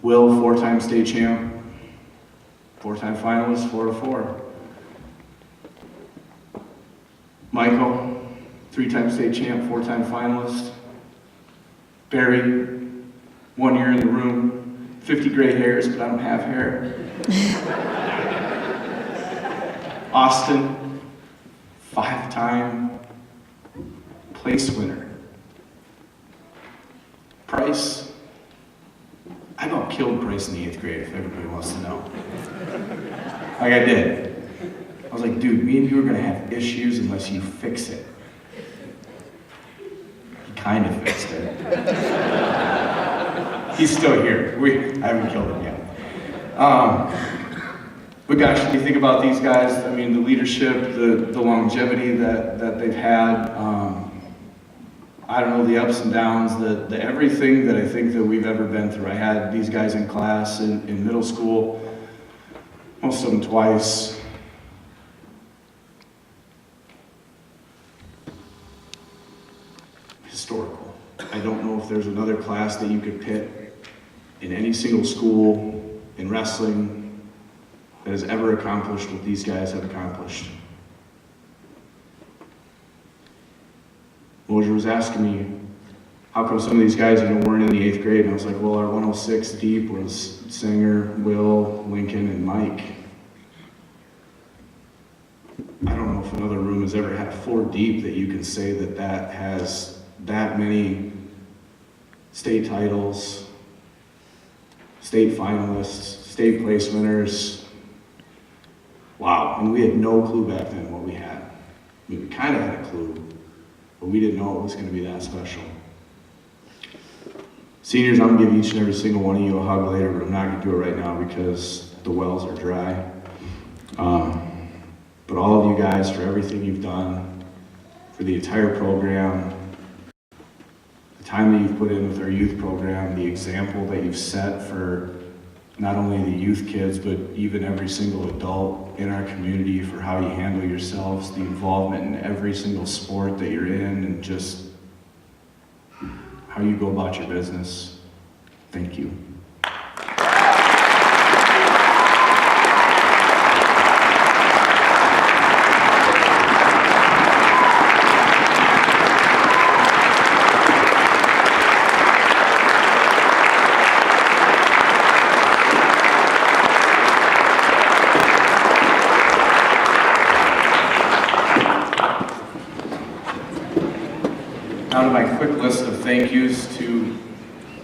Will, 4-time state champ, 4-time finalist, 4-4. Michael, 3-time state champ, 4-time finalist. Barry, 1 year in the room, 50 gray hairs, but I don't have hair. Austin, 5-time place winner. Price, I about killed Price in the 8th grade, if everybody wants to know. Like I did. I was like, dude, me and you are gonna have issues unless you fix it. He kind of fixed it. He's still here. I haven't killed him yet. But gosh, when you think about these guys, I mean, the leadership, the longevity that they've had, I don't know, the ups and downs, the everything that I think that we've ever been through. I had these guys in class in middle school. most of them twice. Historical. I don't know if there's another class that you could pit in any single school in wrestling that has ever accomplished what these guys have accomplished. Mosier was asking me, how come some of these guys, weren't in the 8th grade? And I was like, well, our 106 deep was Singer, Will, Lincoln, and Mike. I don't know if another room has ever had 4 deep that you can say that has that many state titles, state finalists, state place winners. Wow, and we had no clue back then what we had. I mean, we kind of had a clue, but we didn't know it was going to be that special. Seniors, I'm going to give each and every single one of you a hug later, but I'm not going to do it right now because the wells are dry. But all of you guys, for everything you've done, for the entire program, the time that you've put in with our youth program, the example that you've set for not only the youth kids, but even every single adult in our community for how you handle yourselves, the involvement in every single sport that you're in, and just how you go about your business. Thank you. Now to my quick list of thank yous to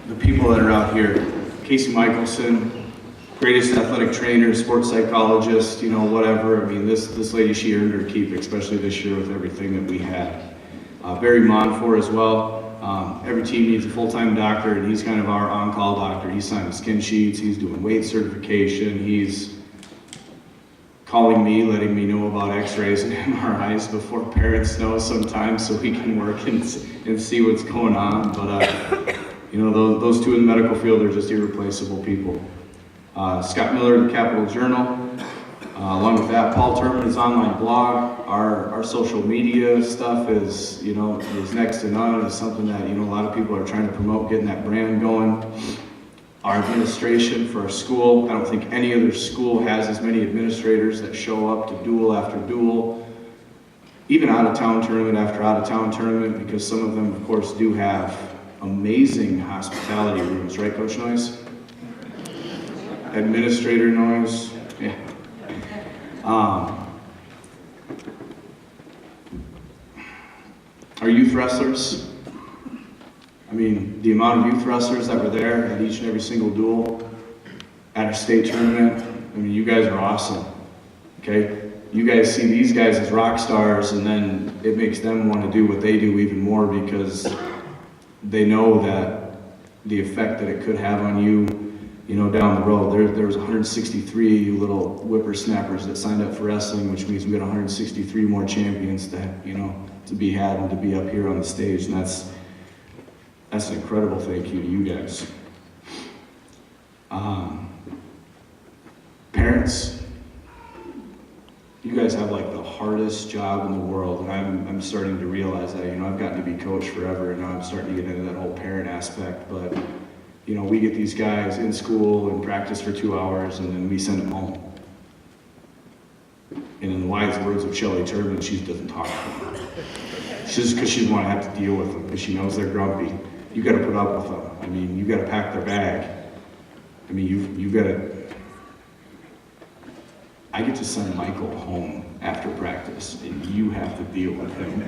the people that are out here. Casey Michelson, greatest athletic trainer, sports psychologist, whatever. I mean, this lady, she earned her keep, especially this year with everything that we had. Barry Monfort as well. Every team needs a full-time doctor, and he's kind of our on-call doctor. He's signing skin sheets, he's doing weight certification, he's calling me, letting me know about x-rays and MRIs before parents know sometimes, so we can work and see what's going on. But those two in the medical field are just irreplaceable people. Scott Miller, the Capital Journal. Along with that, Paul Turman's online blog. Our social media stuff is next to none. It's something that a lot of people are trying to promote, getting that brand going. Our administration for our school, I don't think any other school has as many administrators that show up to duel after duel, even out-of-town tournament after out-of-town tournament, because some of them, of course, do have amazing hospitality rooms, right, Coach Noyes? Administrator Noyes, yeah. Our youth wrestlers, I mean, the amount of youth wrestlers that were there at each and every single duel, at our state tournament, I mean, you guys are awesome, okay? You guys see these guys as rock stars, and then it makes them want to do what they do even more because they know that the effect that it could have on you, down the road. There was 163 you little whippersnappers that signed up for wrestling, which means we got 163 more champions to be had and to be up here on the stage, and that's an incredible thank you to you guys. Parents, you guys have like the hardest job in the world, and I'm starting to realize that. I've gotten to be coach forever, and now I'm starting to get into that whole parent aspect. But we get these guys in school and practice for 2 hours, and then we send them home. And in the wise words of Shelley Turbin, she doesn't talk to them. It's just because she doesn't want to have to deal with them, because she knows they're grumpy. You got to put up with them. I mean, you got to pack their bag. I mean, you've got to. I get to send Michael home after practice, and you have to deal with him.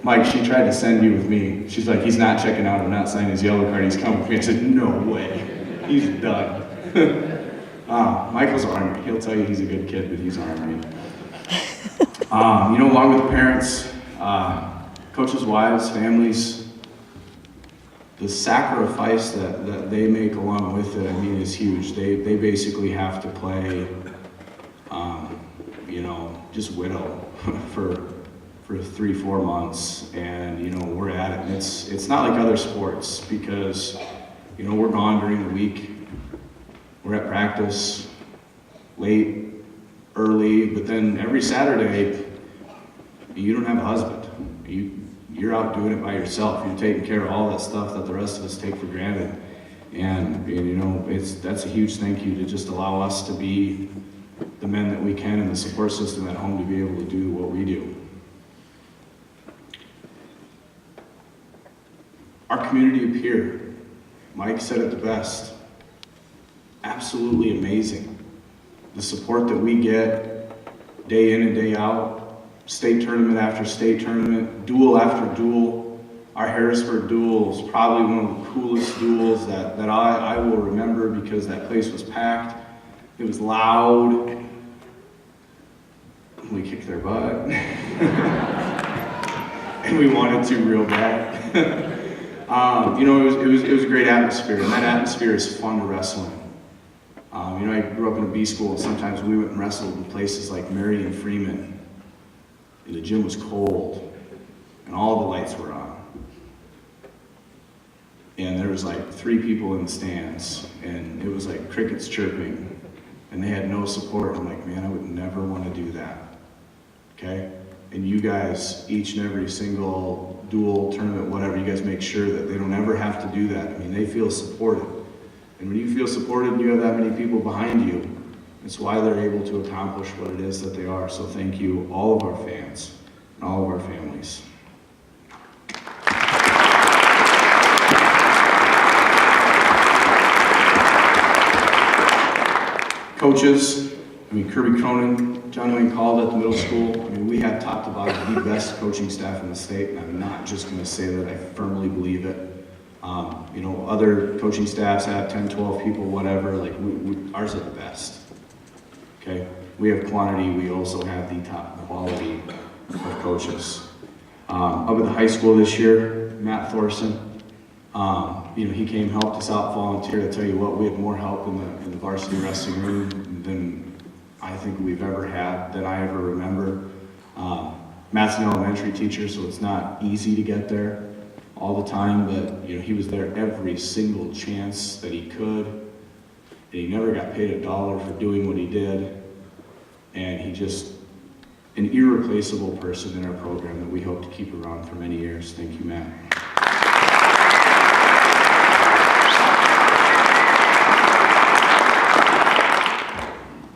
Mike, she tried to send you with me. She's like, he's not checking out. I'm not signing his yellow card. He's coming with me. I said, no way. He's done. Michael's ornery. He'll tell you he's a good kid, but he's ornery. Along with the parents, coaches' wives, families, the sacrifice that they make along with it, is huge. They basically have to play, just widow for 3-4 months, and we're at it. And it's not like other sports because we're gone during the week. we're at practice late, early, but then every Saturday, you don't have a husband. You're out doing it by yourself. You're taking care of all that stuff that the rest of us take for granted. And you know, that's a huge thank you to just allow us to be the men that we can and the support system at home to be able to do what we do. Our community up here, Mike said it the best, absolutely amazing. The support that we get day in and day out, state tournament after state tournament, duel after duel. Our Harrisburg duel is probably one of the coolest duels that I will remember because that place was packed. It was loud. We kicked their butt. And we wanted to real bad. You know, it was a great atmosphere, and that atmosphere is fun to wrestle in. You know, I grew up in a B school, and sometimes we went and wrestled in places like Marion Freeman, and the gym was cold, and all the lights were on. And there was like 3 people in the stands, and it was like crickets chirping, and they had no support. I'm like, man, I would never want to do that, okay? And you guys, each and every single duel, tournament, whatever, you guys make sure that they don't ever have to do that. I mean, they feel supported. And when you feel supported and you have that many people behind you, it's why they're able to accomplish what it is that they are. So thank you, all of our fans and all of our families. Coaches, I mean, Kirby Cronin, John Wayne called at the middle school. I mean, we have top to bottom the best coaching staff in the state, and I'm not just going to say that, I firmly believe it. You know, other coaching staffs have 10, 12 people, whatever, like ours are the best, okay? We have quantity, we also have the top quality of coaches. Up at the high school this year, Matt Thorson, you know, he came, helped us out, volunteered. I tell you what, we had more help in the varsity wrestling room than I think we've ever had, than I ever remember. Matt's an elementary teacher, so it's not easy to get there all the time, but you know, he was there every single chance that he could, and he never got paid $1 for doing what he did, and he just, an irreplaceable person in our program that we hope to keep around for many years. Thank you, Matt.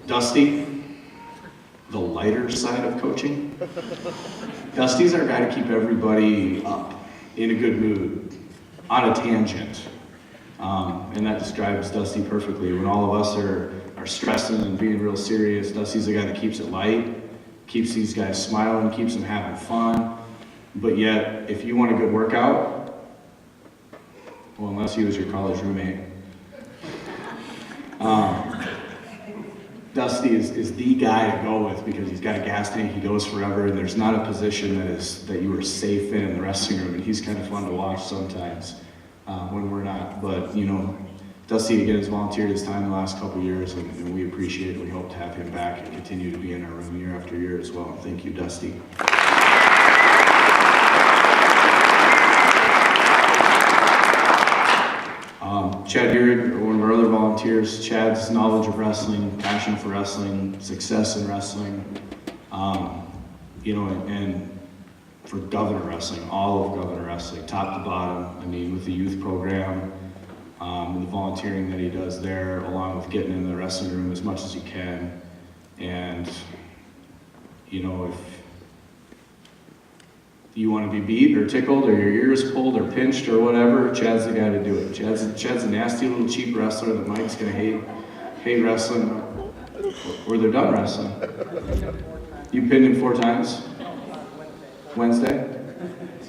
Dusty, the lighter side of coaching. Dusty's our guy to keep everybody up, in a good mood, on a tangent. And that describes Dusty perfectly. When all of us are stressing and being real serious, Dusty's the guy that keeps it light, keeps these guys smiling, keeps them having fun. But yet, if you want a good workout, well, unless he was your college roommate, Dusty is the guy to go with because he's got a gas tank, he goes forever, and there's not a position that you are safe in the wrestling room, and he's kind of fun to watch sometimes when we're not. But, you know, Dusty, again, has volunteered his time the last couple of years, and we appreciate it. We hope to have him back and continue to be in our room year after year as well. Thank you, Dusty. Chad Heard, one of our other volunteers, Chad's knowledge of wrestling, passion for wrestling, success in wrestling, you know, and for Governor Wrestling, all of Governor Wrestling, top to bottom. I mean, with the youth program, and the volunteering that he does there, along with getting in the wrestling room as much as he can. And, you know, if you want to be beat or tickled or your ears pulled or pinched or whatever, Chad's the guy to do it. Chad's a nasty little cheap wrestler that Mike's going to hate wrestling, or they're done wrestling. You pinned him 4 times? Wednesday?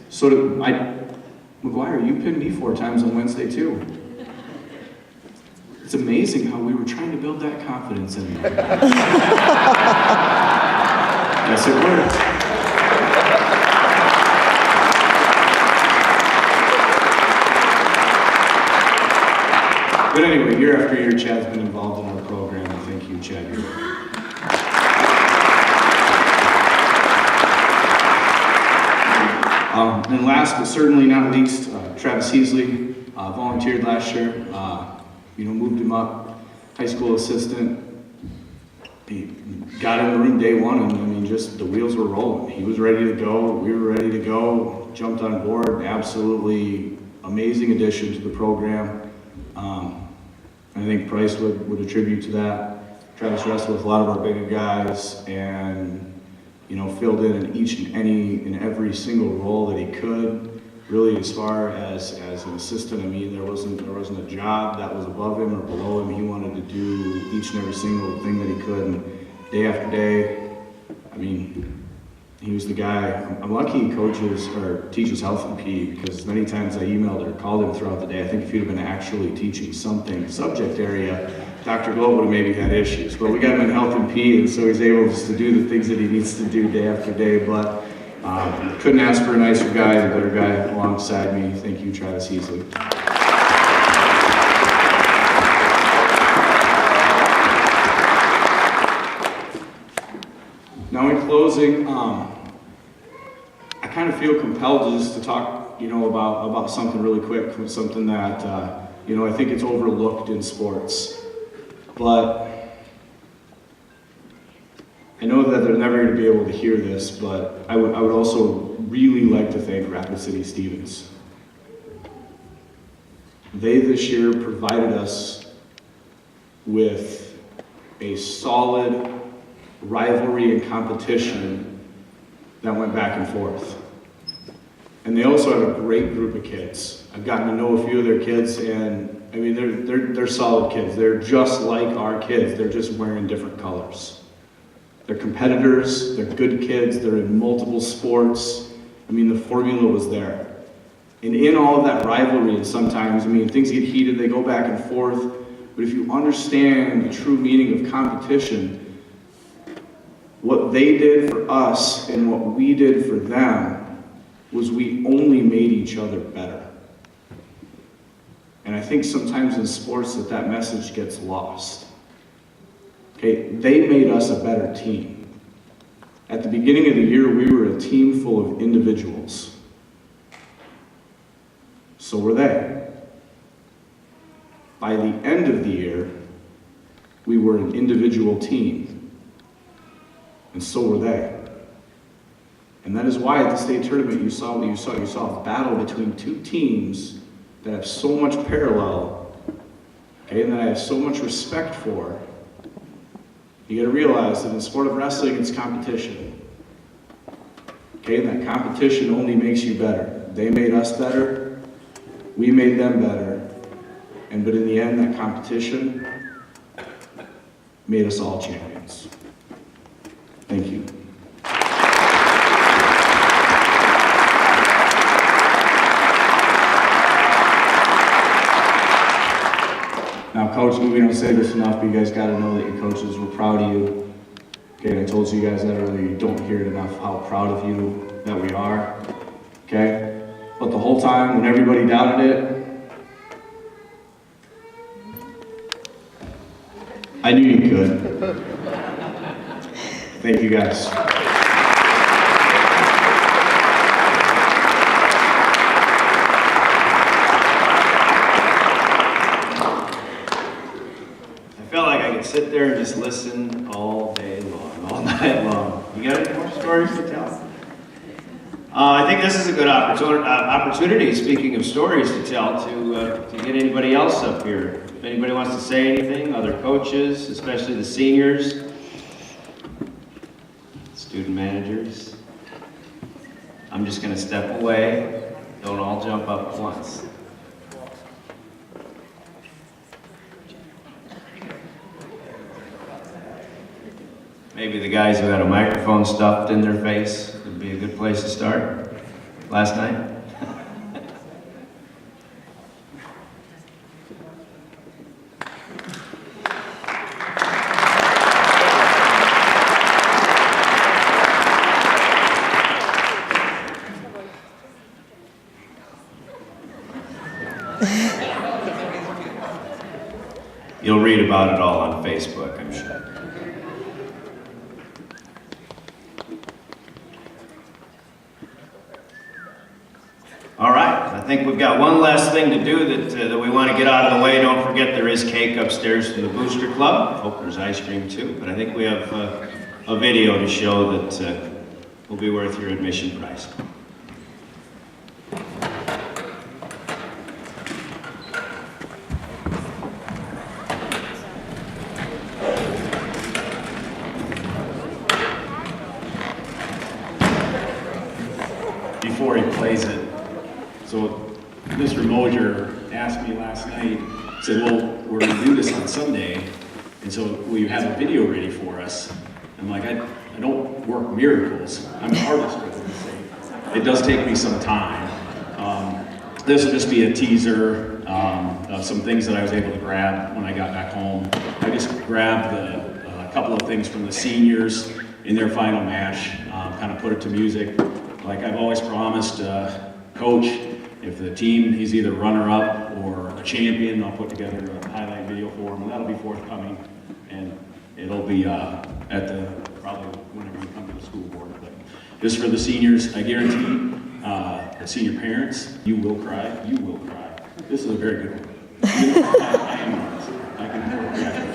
So McGuire, you pinned me 4 times on Wednesday too. It's amazing how we were trying to build that confidence in me. Yes, it worked. But anyway, year after year, Chad's been involved in our program, and thank you, Chad. And last but certainly not least, Travis Heasley volunteered last year. You know, moved him up high school assistant. He got in the room day one, and I mean, just the wheels were rolling. He was ready to go. We were ready to go. Jumped on board. Absolutely amazing addition to the program. I think Price would attribute to that. Travis wrestled with a lot of our bigger guys, and filled in each and every single role that he could. Really, as far as an assistant, I mean, there wasn't a job that was above him or below him. He wanted to do each and every single thing that he could, and day after day, I mean, he was the guy. I'm lucky he coaches or teaches health and PE, because many times I emailed or called him throughout the day. I think if he'd have been actually teaching something, subject area, Dr. Globe would have maybe had issues. But we got him in health and PE, and so he's able just to do the things that he needs to do day after day. But couldn't ask for a nicer guy, a better guy alongside me. Thank you, Travis Heasley. Now, in closing, I kind of feel compelled just to talk, about something really quick, something that, I think it's overlooked in sports. But I know that they're never going to be able to hear this, but I would also really like to thank Rapid City Stevens. They this year provided us with a solid rivalry and competition that went back and forth. And they also have a great group of kids. I've gotten to know a few of their kids, and I mean, they're solid kids. They're just like our kids. They're just wearing different colors. They're competitors. They're good kids. They're in multiple sports. I mean, the formula was there. And in all of that rivalry, and sometimes, I mean, things get heated. They go back and forth. But if you understand the true meaning of competition, what they did for us and what we did for them was we only made each other better. And I think sometimes in sports that message gets lost. Okay, they made us a better team. At the beginning of the year, we were a team full of individuals. So were they. By the end of the year, we were an individual team. And so were they. And that is why at the state tournament you saw a battle between two teams that have so much parallel, okay, and that I have so much respect for. You gotta realize that in the sport of wrestling, it's competition. Okay, and that competition only makes you better. They made us better, we made them better, but in the end, that competition made us all champions. Thank you. Now, Coach, we don't say this enough, but you guys got to know that your coaches were proud of you. Okay, and I told you guys that earlier, you don't hear it enough, how proud of you that we are. Okay? But the whole time, when everybody doubted it, I knew you could. Thank you, guys. Sit there and just listen all day long, all night long. You got any more stories to tell? I think this is a good opportunity, speaking of stories to tell, to get anybody else up here. If anybody wants to say anything, other coaches, especially the seniors, student managers. I'm just going to step away. Don't all jump up at once. Maybe the guys who had a microphone stuffed in their face would be a good place to start. Last night. You'll read about it all on Facebook, I'm sure. All right, think we've got one last thing to do that we want to get out of the way. Don't forget there is cake upstairs from the Booster Club. Hope there's ice cream too. But I think we have a video to show that will be worth your admission price. Before he plays it. So Mr. Mosier asked me last night, said, well, we're gonna do this on Sunday, and so will you have a video ready for us? I'm like, I don't work miracles. I'm an artist, for goodness sake. It does take me some time. This will just be a teaser of some things that I was able to grab when I got back home. I just grabbed a couple of things from the seniors in their final match, kind of put it to music. Like I've always promised, Coach, if the team is either runner-up or a champion, I'll put together a highlight video for them, and that'll be forthcoming, and it'll be probably whenever you come to the school board. But just for the seniors, I guarantee, the senior parents, you will cry. You will cry. This is a very good one. I am honest. I can never cry.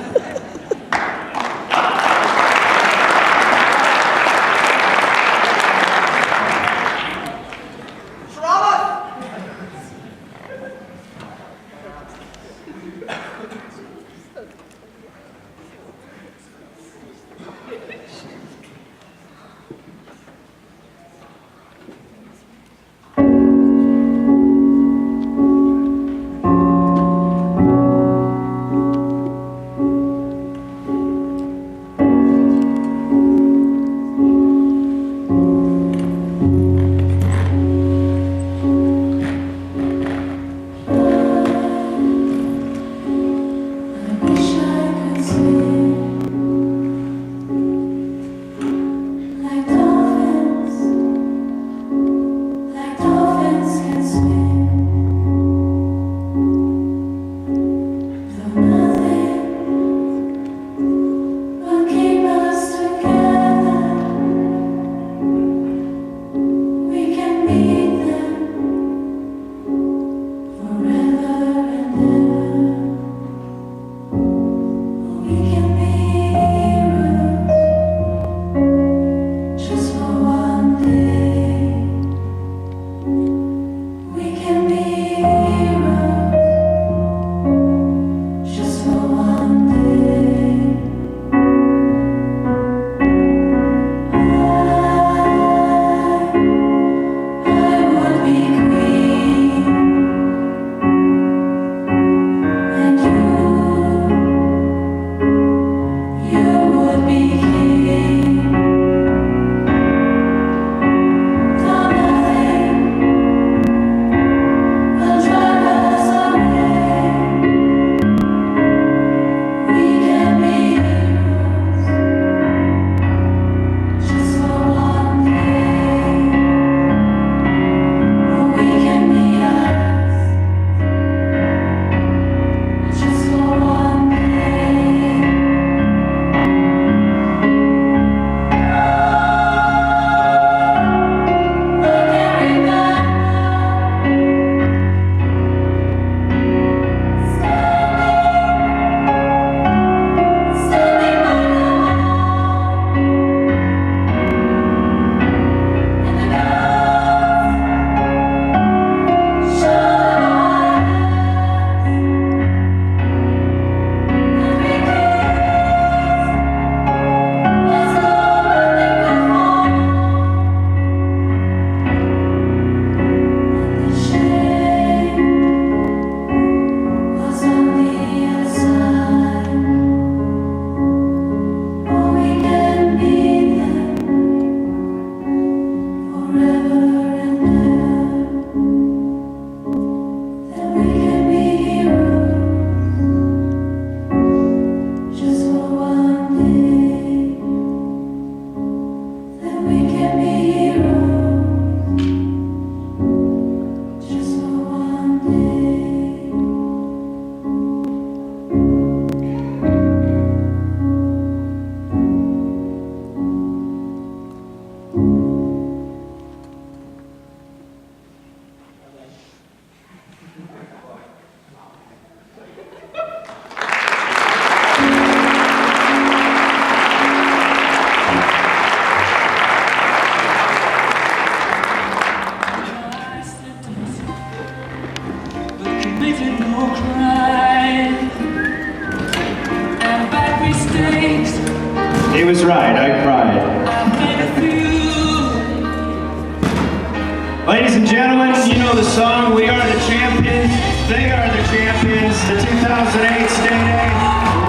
song, we are the champions, they are the champions, the 2008 State A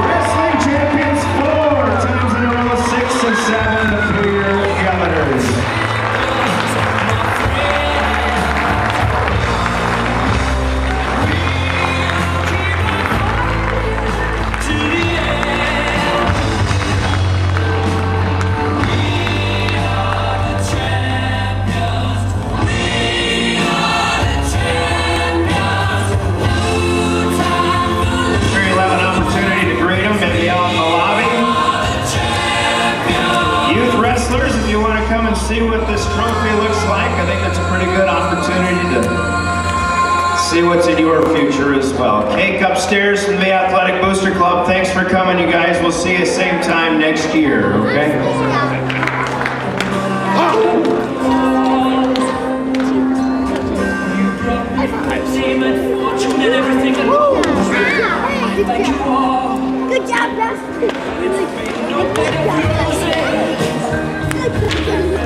Wrestling Champions, 4 times in a row, 6 and 7, the Pier Governors. Sure you'll have an opportunity to greet them, maybe out in the lobby. Youth wrestlers, if you want to come and see what this trophy looks like, I think that's a pretty good opportunity to see what's in your future as well. Cake upstairs from the Athletic Booster Club. Thanks for coming, you guys. We'll see you same time next year, okay? Good job, Russ. Good job.